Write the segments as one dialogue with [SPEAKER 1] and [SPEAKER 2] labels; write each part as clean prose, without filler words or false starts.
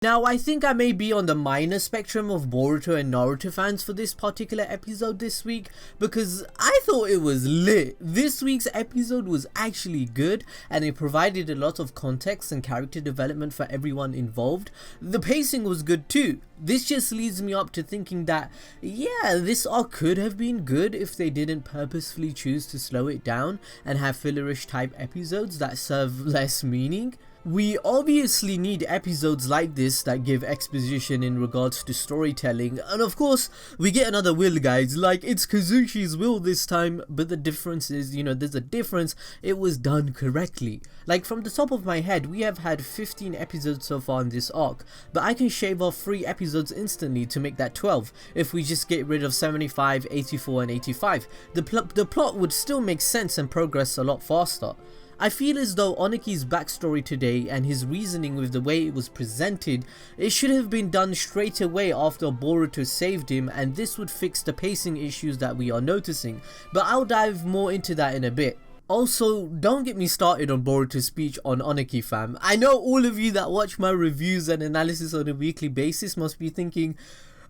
[SPEAKER 1] Now, I think I may be on the minor spectrum of Boruto and Naruto fans for this particular episode this week, because I thought it was lit. This week's episode was actually good, and it provided a lot of context and character development for everyone involved. The pacing was good too. This just leads me up to thinking that, yeah, this arc could have been good if they didn't purposefully choose to slow it down and have fillerish type episodes that serve less meaning. We obviously need episodes like this that give exposition in regards to storytelling, and of course we get another will, guys. Like, it's Kazushi's will this time, but the difference is, there's a difference, it was done correctly. Like, from the top of my head, we have had 15 episodes so far in this arc, but I can shave off 3 episodes instantly to make that 12 if we just get rid of 75, 84 and 85. The plot would still make sense and progress a lot faster. I feel as though Onoki's backstory today and his reasoning with the way it was presented, it should have been done straight away after Boruto saved him, and this would fix the pacing issues that we are noticing, but I'll dive more into that in a bit. Also, don't get me started on Boruto's speech on Onoki, fam. I know all of you that watch my reviews and analysis on a weekly basis must be thinking,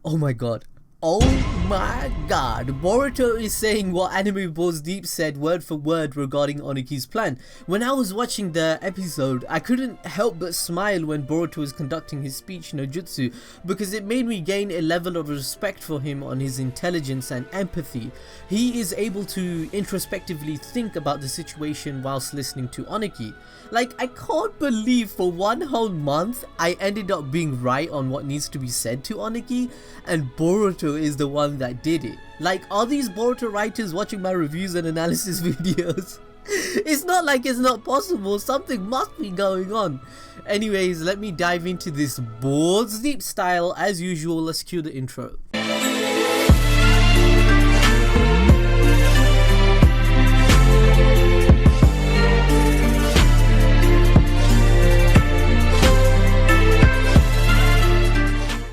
[SPEAKER 1] oh my god, Boruto is saying what Anime Balls Deep said word for word regarding Onoki's plan. When I was watching the episode, I couldn't help but smile when Boruto was conducting his speech no jutsu, because it made me gain a level of respect for him on his intelligence and empathy. He is able to introspectively think about the situation whilst listening to Onoki. Like, I can't believe for one whole month I ended up being right on what needs to be said to Onoki, and Boruto is the one that did it. Like, are these Boruto writers watching my reviews and analysis videos? It's not like it's not possible, something must be going on. Anyways, let me dive into this Balls Deep style. As usual, let's cue the intro.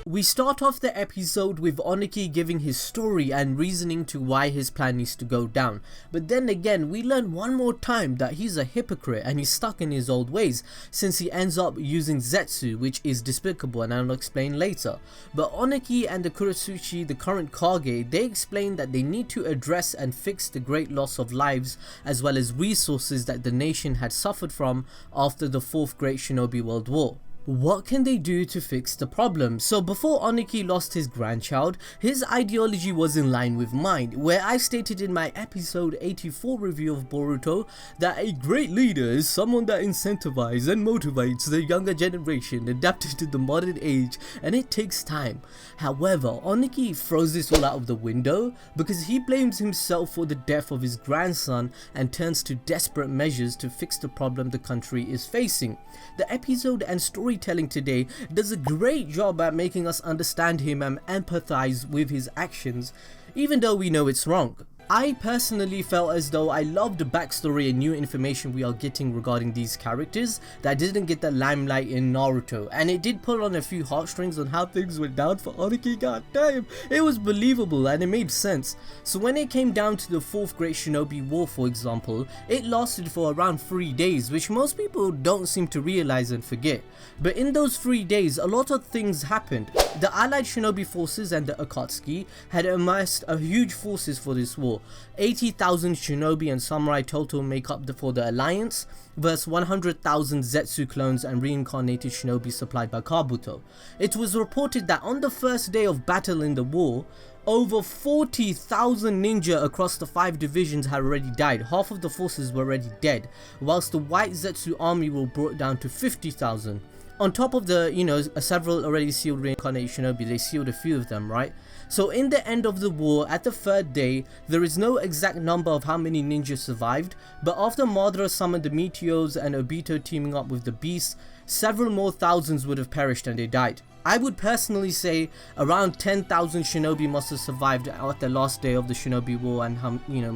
[SPEAKER 1] We start off the episode with Onoki giving his story and reasoning to why his plan needs to go down. But then again, we learn one more time that he's a hypocrite and he's stuck in his old ways, since he ends up using Zetsu, which is despicable, and I'll explain later. But Onoki and the Kuratsuchi, the current Kage, they explain that they need to address and fix the great loss of lives as well as resources that the nation had suffered from after the 4th Great Shinobi World War. What can they do to fix the problem? So before Onoki lost his grandchild, his ideology was in line with mine, where I stated in my episode 84 review of Boruto that a great leader is someone that incentivizes and motivates the younger generation adapted to the modern age, and it takes time. However, Onoki throws this all out of the window because he blames himself for the death of his grandson and turns to desperate measures to fix the problem the country is facing. The episode and storytelling today does a great job at making us understand him and empathize with his actions, even though we know it's wrong. I personally felt as though I loved the backstory and new information we are getting regarding these characters that didn't get the limelight in Naruto, and it did pull on a few heartstrings on how things went down for Onoki. God damn, it was believable and it made sense. So when it came down to the 4th Great Shinobi War, for example, it lasted for around 3 days, which most people don't seem to realize and forget. But in those 3 days, a lot of things happened. The allied shinobi forces and the Akatsuki had amassed a huge forces for this war. 80,000 shinobi and samurai total make up for the alliance, versus 100,000 Zetsu clones and reincarnated shinobi supplied by Kabuto. It was reported that on the first day of battle in the war, over 40,000 ninja across the 5 divisions had already died. Half of the forces were already dead, whilst the white Zetsu army were brought down to 50,000. On top of the, several already sealed reincarnated shinobi, they sealed a few of them, right? So in the end of the war, at the 3rd day, there is no exact number of how many ninjas survived, but after Madara summoned the Meteors and Obito teaming up with the Beasts, several more thousands would have perished and they died. I would personally say around 10,000 shinobi must have survived at the last day of the shinobi war, and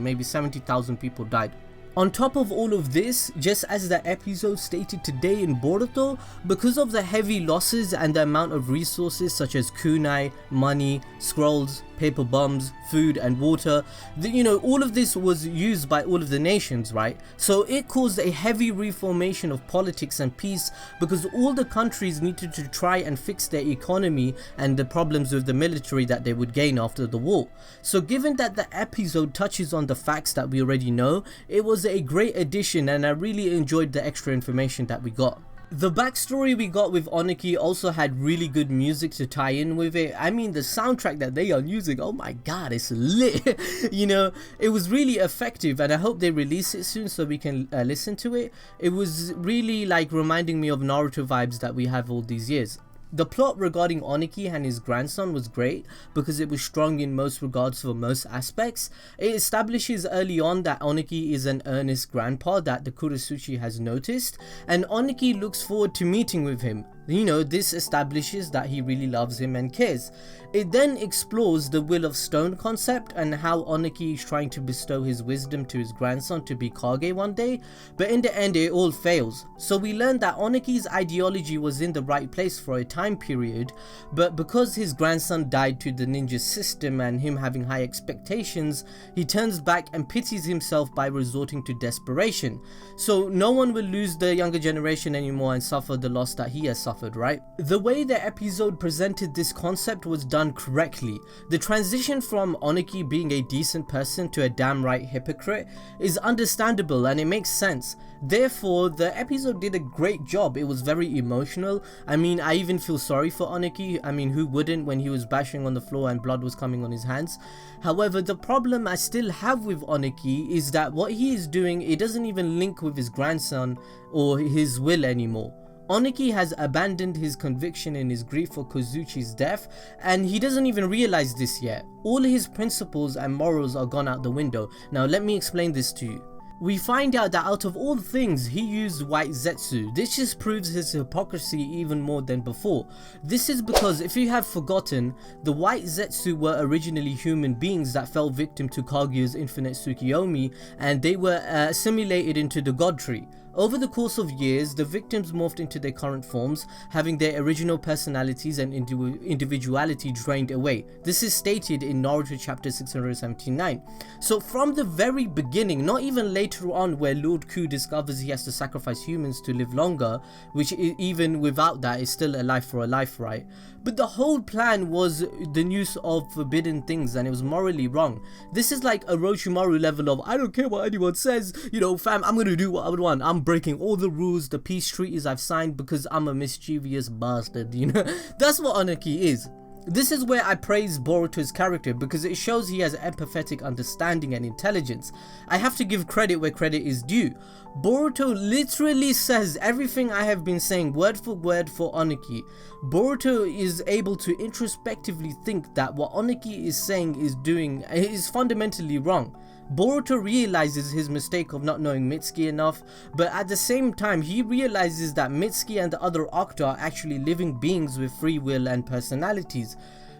[SPEAKER 1] maybe 70,000 people died. On top of all of this, just as the episode stated today in Boruto, because of the heavy losses and the amount of resources such as kunai, money, scrolls, paper bombs, food and water. You know, all of this was used by all of the nations, right? So it caused a heavy reformation of politics and peace because all the countries needed to try and fix their economy and the problems with the military that they would gain after the war. So given that the episode touches on the facts that we already know, it was a great addition and I really enjoyed the extra information that we got. The backstory we got with Onoki also had really good music to tie in with it. I mean, the soundtrack that they are using, oh my god, it's lit. You know, it was really effective and I hope they release it soon so we can listen to it. It was really like reminding me of Naruto vibes that we have all these years. The plot regarding Onoki and his grandson was great because it was strong in most regards for most aspects. It establishes early on that Onoki is an earnest grandpa that the Kurosuchi has noticed, and Onoki looks forward to meeting with him. You know, this establishes that he really loves him and cares. It then explores the Will of Stone concept and how Onoki is trying to bestow his wisdom to his grandson to be Kage one day, but in the end it all fails. So we learned that Onoki's ideology was in the right place for a time period, but because his grandson died to the ninja system and him having high expectations, he turns back and pities himself by resorting to desperation. So no one will lose the younger generation anymore and suffer the loss that he has suffered, right? The way the episode presented this concept was done correctly. The transition from Onoki being a decent person to a damn right hypocrite is understandable and it makes sense. Therefore, the episode did a great job. It was very emotional. I mean, I even feel sorry for Onoki. I mean, who wouldn't when he was bashing on the floor and blood was coming on his hands? However, the problem I still have with Onoki is that what he is doing, it doesn't even link with his grandson or his will anymore. Onoki has abandoned his conviction in his grief for Kozuchi's death, and he doesn't even realize this yet. All his principles and morals are gone out the window. Now let me explain this to you. We find out that out of all things, he used white zetsu. This just proves his hypocrisy even more than before. This is because, if you have forgotten, the white zetsu were originally human beings that fell victim to Kaguya's infinite Tsukiyomi, and they were assimilated into the god tree. Over the course of years, the victims morphed into their current forms, having their original personalities and individuality drained away. This is stated in Naruto chapter 679. So from the very beginning, not even later on where Lord Ku discovers he has to sacrifice humans to live longer, which even without that is still a life for a life, right? But the whole plan was the use of forbidden things and it was morally wrong. This is like Orochimaru level of, I don't care what anyone says, you know, fam, I'm gonna do what I would want. I'm breaking all the rules, the peace treaties I've signed because I'm a mischievous bastard, you know. That's what Onoki is. This is where I praise Boruto's character because it shows he has empathetic understanding and intelligence. I have to give credit where credit is due. Boruto literally says everything I have been saying word for Onoki. Boruto is able to introspectively think that what Onoki is saying is fundamentally wrong. Boruto realizes his mistake of not knowing Mitsuki enough, but at the same time he realizes that Mitsuki and the other Akuta are actually living beings with free will and personalities.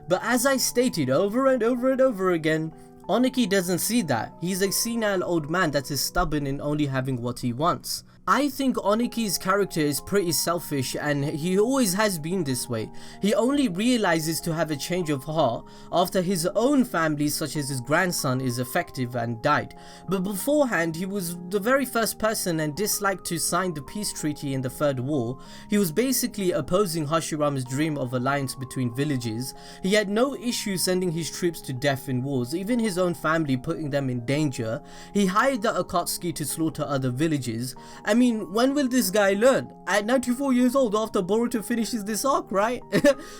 [SPEAKER 1] But as I stated over and over again, Onoki doesn't see that. He's a senile old man that is stubborn in only having what he wants. I think Onoki's character is pretty selfish and he always has been this way. He only realizes to have a change of heart after his own family, such as his grandson, is effective and died. But beforehand, he was the very first person and disliked to sign the peace treaty in the Third War. He was basically opposing Hashirama's dream of alliance between villages. He had no issue sending his troops to death in wars, even his own family, putting them in danger. He hired the Akatsuki to slaughter other villages. I mean, when will this guy learn? At 94 years old after Boruto finishes this arc, right?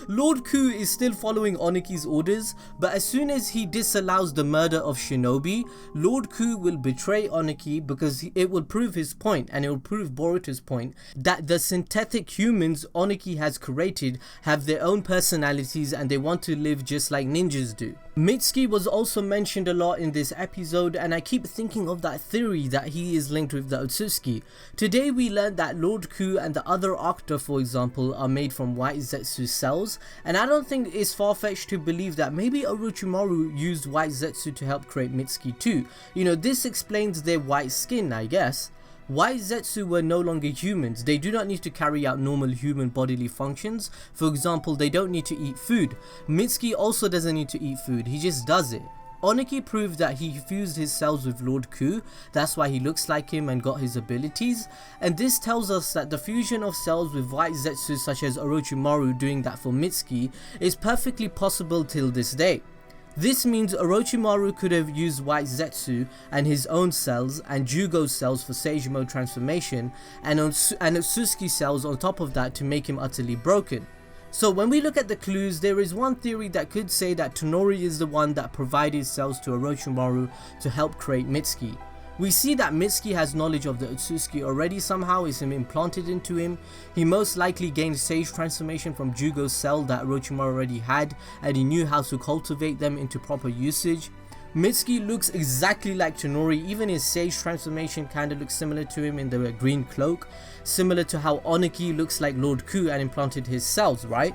[SPEAKER 1] Lord Ku is still following Onoki's orders, but as soon as he disallows the murder of Shinobi, Lord Ku will betray Onoki because it will prove his point, and it will prove Boruto's point, that the synthetic humans Onoki has created have their own personalities and they want to live just like ninjas do. Mitsuki was also mentioned a lot in this episode, and I keep thinking of that theory that he is linked with the Otsutsuki. Today we learned that Lord Ku and the other Akuta, for example, are made from white zetsu cells, and I don't think it's far-fetched to believe that maybe Orochimaru used white zetsu to help create Mitsuki too. You know, this explains their white skin, I guess. White Zetsu were no longer humans. They do not need to carry out normal human bodily functions. For example, they don't need to eat food. Mitsuki also doesn't need to eat food, he just does it. Onoki proved that he fused his cells with Lord Ku, that's why he looks like him and got his abilities, and this tells us that the fusion of cells with white Zetsu such as Orochimaru doing that for Mitsuki is perfectly possible till this day. This means Orochimaru could have used white Zetsu and his own cells and Jugo cells for Sage Mode transformation and Otsutsuki cells on top of that to make him utterly broken. So when we look at the clues, there is one theory that could say that Toneri is the one that provided cells to Orochimaru to help create Mitsuki. We see that Mitsuki has knowledge of the Otsutsuki already somehow, is implanted into him. He most likely gained Sage transformation from Jugo's cell that Orochimaru already had, and he knew how to cultivate them into proper usage. Mitsuki looks exactly like Toneri, even his Sage transformation kinda looks similar to him in the green cloak, similar to how Onoki looks like Lord Ku and implanted his cells, right?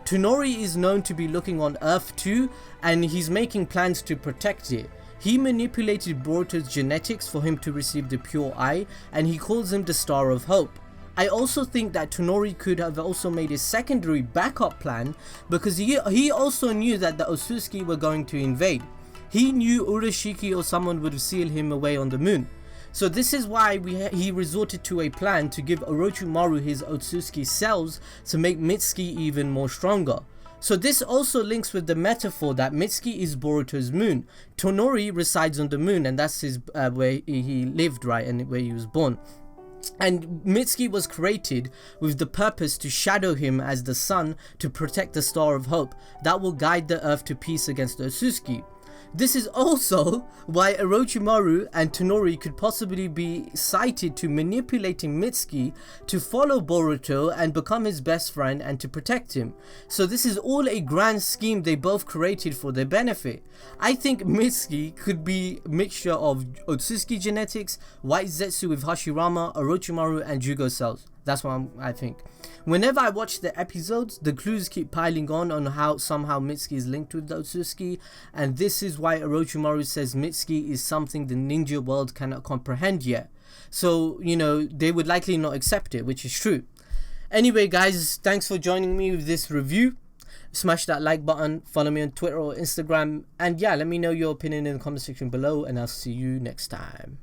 [SPEAKER 1] Toneri is known to be looking on Earth too, and he's making plans to protect it. He manipulated Boruto's genetics for him to receive the pure eye, and he calls him the Star of Hope. I also think that Toneri could have also made a secondary backup plan because he also knew that the Otsutsuki were going to invade. He knew Urashiki or someone would seal him away on the moon. So this is why he resorted to a plan to give Orochimaru his Otsutsuki cells to make Mitsuki even more stronger. So this also links with the metaphor that Mitsuki is Boruto's moon. Toneri resides on the moon, and that's his where he lived, right, and where he was born. And Mitsuki was created with the purpose to shadow him as the sun to protect the Star of Hope that will guide the earth to peace against the Otsutsuki. This is also why Orochimaru and Toneri could possibly be cited to manipulating Mitsuki to follow Boruto and become his best friend and to protect him. So this is all a grand scheme they both created for their benefit. I think Mitsuki could be a mixture of Otsutsuki genetics, white Zetsu with Hashirama, Orochimaru and Jugo cells. That's what I think. Whenever I watch the episodes, the clues keep piling on how somehow Mitsuki is linked with the Otsutsuki, and this is why Orochimaru says Mitsuki is something the ninja world cannot comprehend yet. So, you know, they would likely not accept it, which is true. Anyway guys, thanks for joining me with this review. Smash that like button, follow me on Twitter or Instagram, and yeah, let me know your opinion in the comment section below, and I'll see you next time.